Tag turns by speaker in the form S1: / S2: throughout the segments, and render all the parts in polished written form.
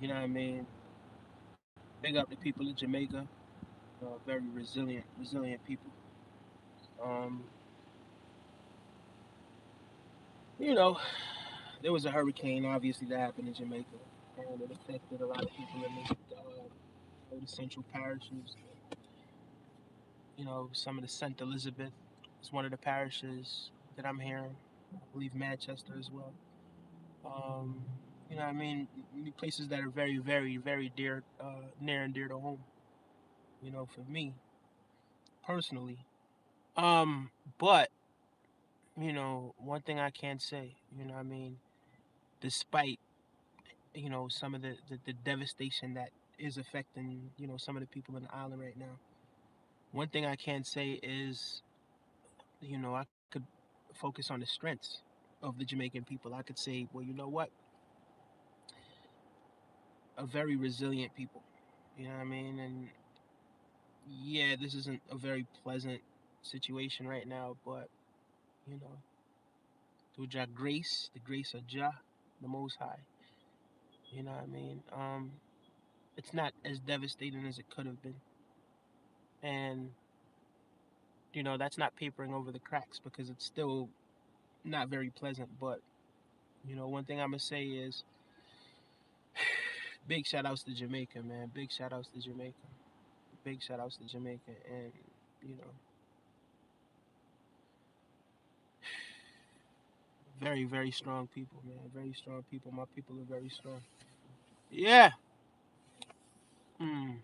S1: You know what I mean? Big up the people of Jamaica. Very resilient people. Um, you know, there was a hurricane obviously that happened in Jamaica, and it affected a lot of people in the central parishes. Some of the St. Elizabeth is one of the parishes that I'm hearing. I believe Manchester as well. Um, I mean, places that are very, very, very dear, near and dear to home. For me personally. Um, but one thing I can say, I mean, despite some of the devastation that is affecting some of the people in the island right now, one thing I can say is I could focus on the strengths of the Jamaican people. I could say, well, you know what, a very resilient people. You know what I mean? And yeah, this isn't a very pleasant situation right now, but you know, through Jah grace, the grace of Jah, the Most High. You know what I mean? It's not as devastating as it could have been, and that's not papering over the cracks because it's still not very pleasant. But one thing I'm gonna say is big shout outs to Jamaica, man. Big shout outs to Jamaica. Big shout outs to Jamaica, and you know, very very strong people, man. Very strong people. My people are very strong. Yeah. Mm.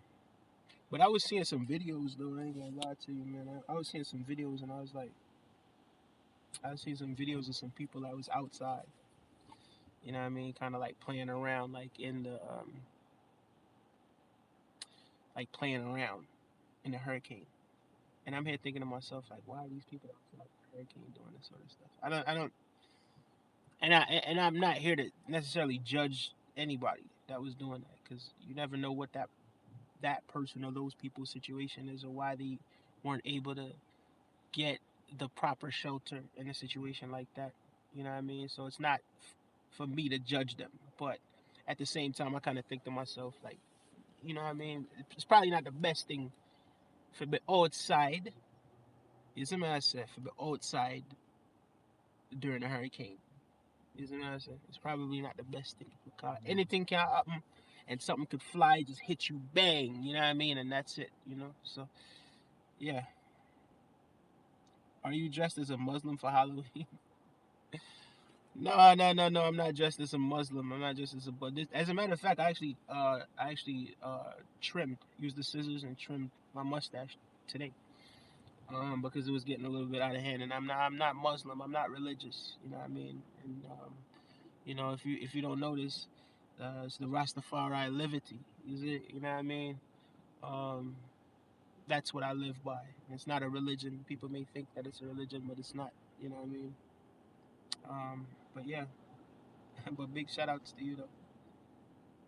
S1: But I was seeing some videos though. I ain't gonna lie to you, man. I was seeing some videos, and I was like, I was seeing some videos of some people that was outside. You know what I mean? Kind of like playing around, like playing around in the hurricane. And I'm here thinking to myself, like, why are these people outside the hurricane doing this sort of stuff? I don't, and I'm not here to necessarily judge anybody that was doing that because you never know what that person or those people's situation is or why they weren't able to get the proper shelter in a situation like that. You know what I mean? So it's not for me to judge them, but at the same time, I kind of think to myself, like, you know what I mean? It's probably not the best thing for the outside. You see what I said? For the outside during a hurricane. You see what I said? It's probably not the best thing because anything can happen, and something could fly, just hit you, bang. You know what I mean? And that's it. So yeah. Are you dressed as a Muslim for Halloween? No, no, no, no. I'm not dressed as a Muslim. I'm not dressed as a. But as a matter of fact, I actually trimmed, used the scissors and trimmed my mustache today. Because it was getting a little bit out of hand, and I'm not Muslim. I'm not religious. You know what I mean? And if you don't notice, it's the Rastafari liberty. Is it? You know what I mean? Um, that's what I live by. It's not a religion. People may think that it's a religion, but it's not. You know what I mean? Um, but yeah, but big shout outs to you though.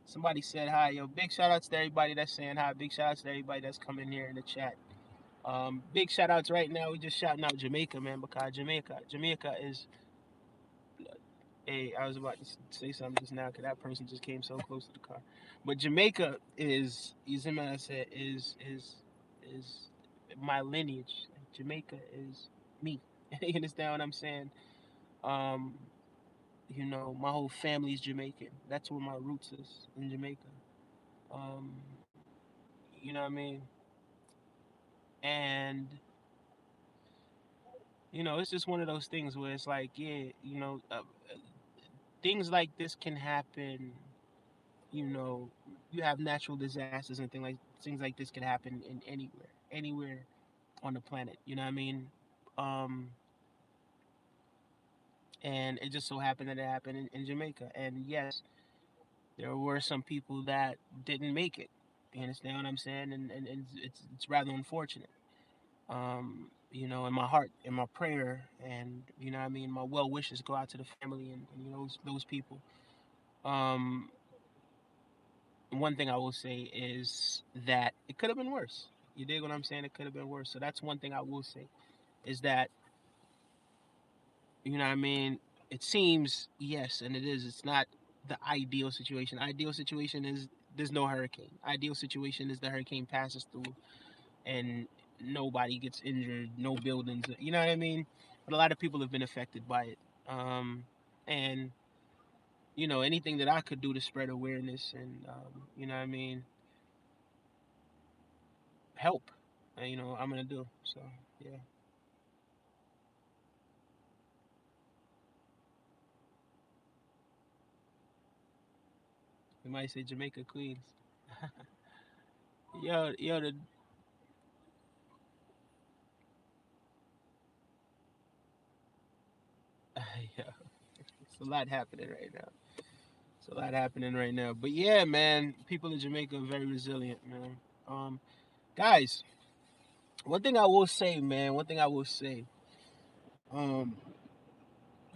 S1: Somebody said hi, yo. Big shout outs to everybody that's saying hi. Big shout outs to everybody that's coming here in the chat. Big shout outs right now. We just shouting out Jamaica, man, because Jamaica is. Hey, I was about to say something just now because that person just came so close to the car. But Jamaica is, I said, is my lineage. Jamaica is me. You understand what I'm saying? Um, my whole family's Jamaican. That's where my roots is in Jamaica. Um, you know what I mean? And it's just one of those things where it's like, yeah, things like this can happen. You know, you have natural disasters and things like this can happen in anywhere on the planet. You know what I mean? Um, and it just so happened that it happened in Jamaica. And yes, there were some people that didn't make it. You understand what I'm saying? And it's rather unfortunate. In my heart, in my prayer, and what I mean, my well wishes go out to the family and those people. Um, One thing I will say is that it could have been worse. You dig what I'm saying? It could have been worse. So that's one thing I will say is that you know what I mean. It seems yes, and it is. It's not the ideal situation. Ideal situation is there's no hurricane. Ideal situation is the hurricane passes through and nobody gets injured, no buildings. You know what I mean? But a lot of people have been affected by it. And anything that I could do to spread awareness and you know what I mean, help. I'm gonna do. So yeah, we might say Jamaica Queens. Yo, yeah, it's a lot happening right now. It's a lot happening right now. But yeah, man, people in Jamaica are very resilient, man. Um, guys, one thing I will say, man, one thing I will say, um,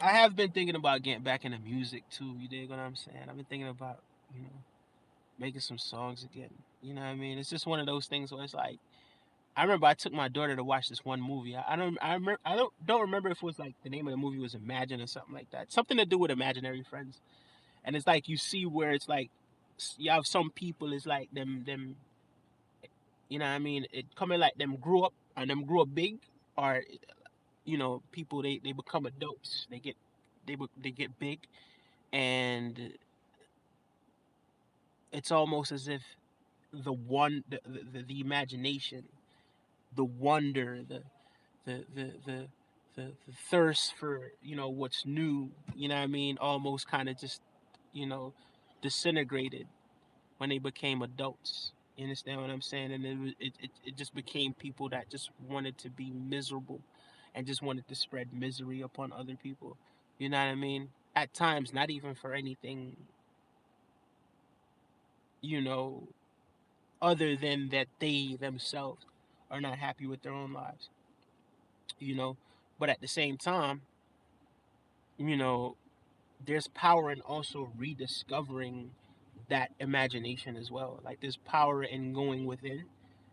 S1: I have been thinking about getting back into music too. You dig what I'm saying? I've been thinking about, you know, making some songs again. You know what I mean? It's just one of those things where it's like, I remember I took my daughter to watch this one movie. I don't remember if it was like the name of the movie was Imagine or something like that. Something to do with imaginary friends. And it's like you see where it's like you have some people it's like them you know what I mean, it coming like them grew up and them grew up big, or people they become adults, they get big, and it's almost as if the imagination, the wonder, the thirst for what's new, you know what I mean, almost kind of just you know disintegrated when they became adults. You understand what I'm saying? And it just became people that just wanted to be miserable and just wanted to spread misery upon other people. You know what I mean? At times, not even for anything, you know, other than that they themselves are not happy with their own lives, you know. But at the same time, you know, there's power in also rediscovering that imagination as well. Like there's power in going within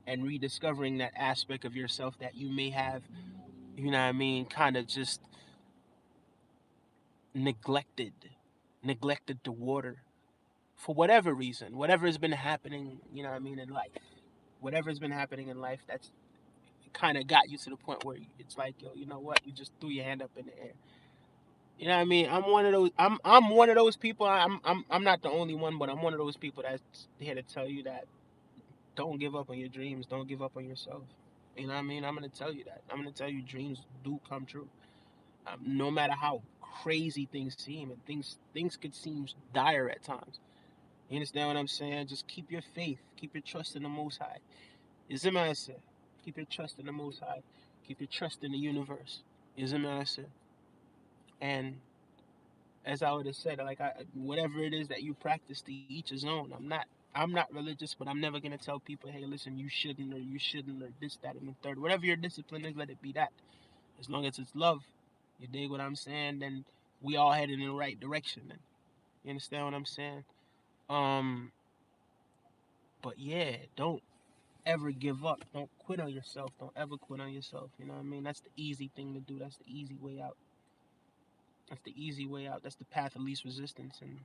S1: and rediscovering that aspect of yourself that you may have, you know what I mean, kind of just neglected, neglected to water for whatever reason, whatever has been happening, you know what I mean, in life. Whatever's been happening in life that's kind of got you to the point where it's like, yo, you know what? You just threw your hand up in the air. You know what I mean? I'm one of those. I'm one of those people. I'm not the only one, but I'm one of those people that's here to tell you that don't give up on your dreams. Don't give up on yourself. You know what I mean? I'm gonna tell you that. I'm gonna tell you dreams do come true. No matter how crazy things seem, and things could seem dire at times. You understand what I'm saying? Just keep your faith. Keep your trust in the Most High. Is it my answer? Keep your trust in the Most High. Keep your trust in the universe. Is it my answer? And as I would have said, like whatever it is that you practice, to each his own. I'm not religious, but I'm never gonna tell people, hey, listen, you shouldn't, or this, that, and the third. Whatever your discipline is, let it be that. As long as it's love, you dig what I'm saying? Then we all headed in the right direction. Then you understand what I'm saying? Um, but yeah, don't ever give up. Don't quit on yourself. Don't ever quit on yourself. You know what I mean? That's the easy thing to do. That's the easy way out. That's the easy way out. That's the path of least resistance. And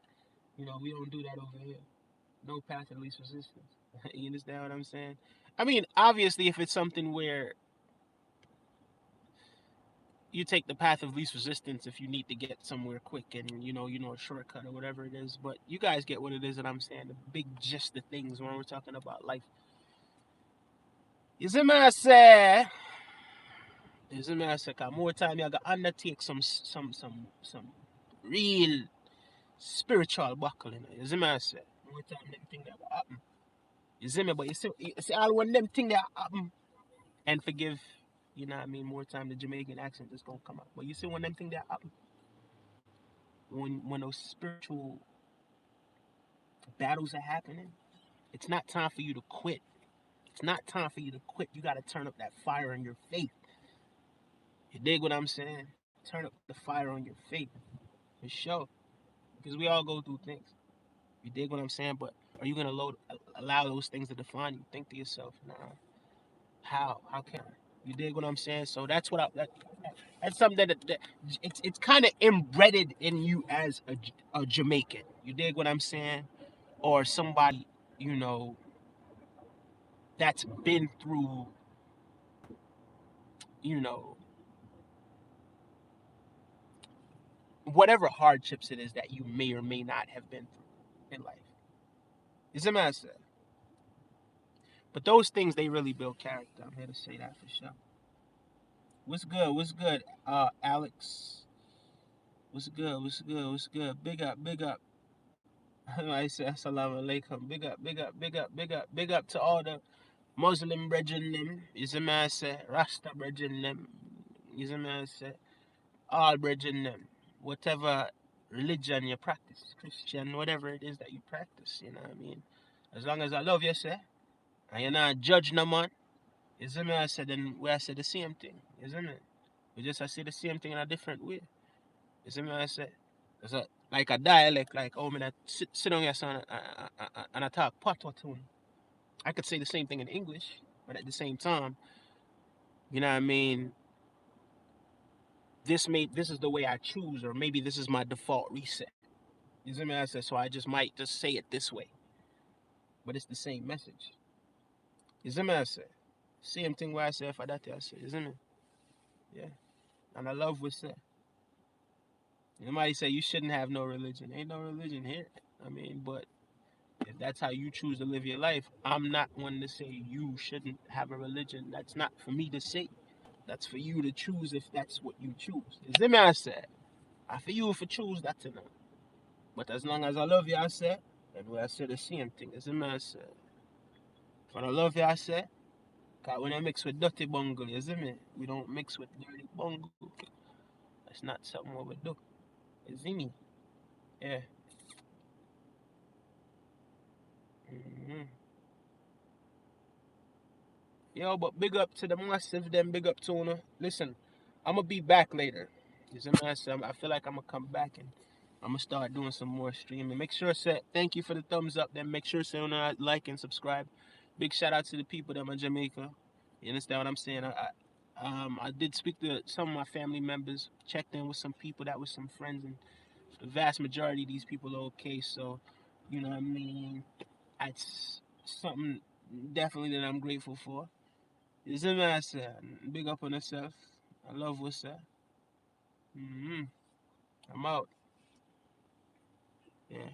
S1: we don't do that over here. No path of least resistance. You understand what I'm saying? I mean, obviously, if it's something where you take the path of least resistance if you need to get somewhere quick and a shortcut or whatever it is, but you guys get what it is that I'm saying. The big gist of things when we're talking about life. Is it man say? Is it man say? Cause more time you gotta undertake some real spiritual buckling. Is it man say? More time them thing that happen. You see me? But you see all when them thing that happen and forgive, you know what I mean, more time the Jamaican accent is gonna come out. But you see when them thing that happen, when those spiritual battles are happening, it's not time for you to quit. It's not time for you to quit. You gotta turn up that fire on your faith. You dig what I'm saying? Turn up the fire on your faith. For sure. Because we all go through things. You dig what I'm saying? But are you gonna allow those things to define you? Think to yourself, nah. How? How can I? You dig what I'm saying? So that's that's something that it's kind of embedded in you as a Jamaican. You dig what I'm saying? Or somebody, you know, that's been through, you know, whatever hardships it is that you may or may not have been through in life. You see what I'm saying? But those things, they really build character. I'm here to say that for sure. What's good? What's good? Alex. What's good? What's good? What's good? Big up, big up. I say assalamu alaikum. Big up, big up, big up, big up, big up to all the Muslim brethren them. You see me I say? Rasta brethren them. You see me I say? All brethren them. Whatever religion you practice, Christian, whatever it is that you practice, you know what I mean? As long as I love you, say, and you're not judge no man, you see me I say, then we I say the same thing. You see me? We just I say the same thing in a different way. You see me I say? It's a, like a dialect, like oh man, I sit down here son, and I talk patois tune. I could say the same thing in English, but at the same time, you know what I mean. This is the way I choose, or maybe this is my default reset. You see me? I said so. I just might just say it this way, but it's the same message. You see me? I said same thing where I said for that. I said, you see me? Yeah, and I love what said. Somebody say you shouldn't have no religion. Ain't no religion here. I mean, but if that's how you choose to live your life, I'm not one to say you shouldn't have a religion. That's not for me to say. That's for you to choose if that's what you choose. Is the man I said? I for you if you choose that to know. But as long as I love you, I said, and we I say the same thing. Is the man I said? If I love you, I said, cause when I mix with dirty bungle, you see me? We don't mix with dirty bungle. That's not something what we do. You see me? Yeah. hmm Yo, but big up to the massive, then big up to Una. Listen, I'm gonna be back later. You see me? I feel like I'm gonna come back and I'm gonna start doing some more streaming. Make sure say thank you for the thumbs up. Then make sure say like and subscribe. Big shout out to the people that are in Jamaica. You understand what I'm saying? I did speak to some of my family members. Checked in with some people that was some friends, and the vast majority of these people are okay. So, you know what I mean? It's something definitely that I'm grateful for. You see me? I say big up on yourself. I love what's that. I'm out. Yeah.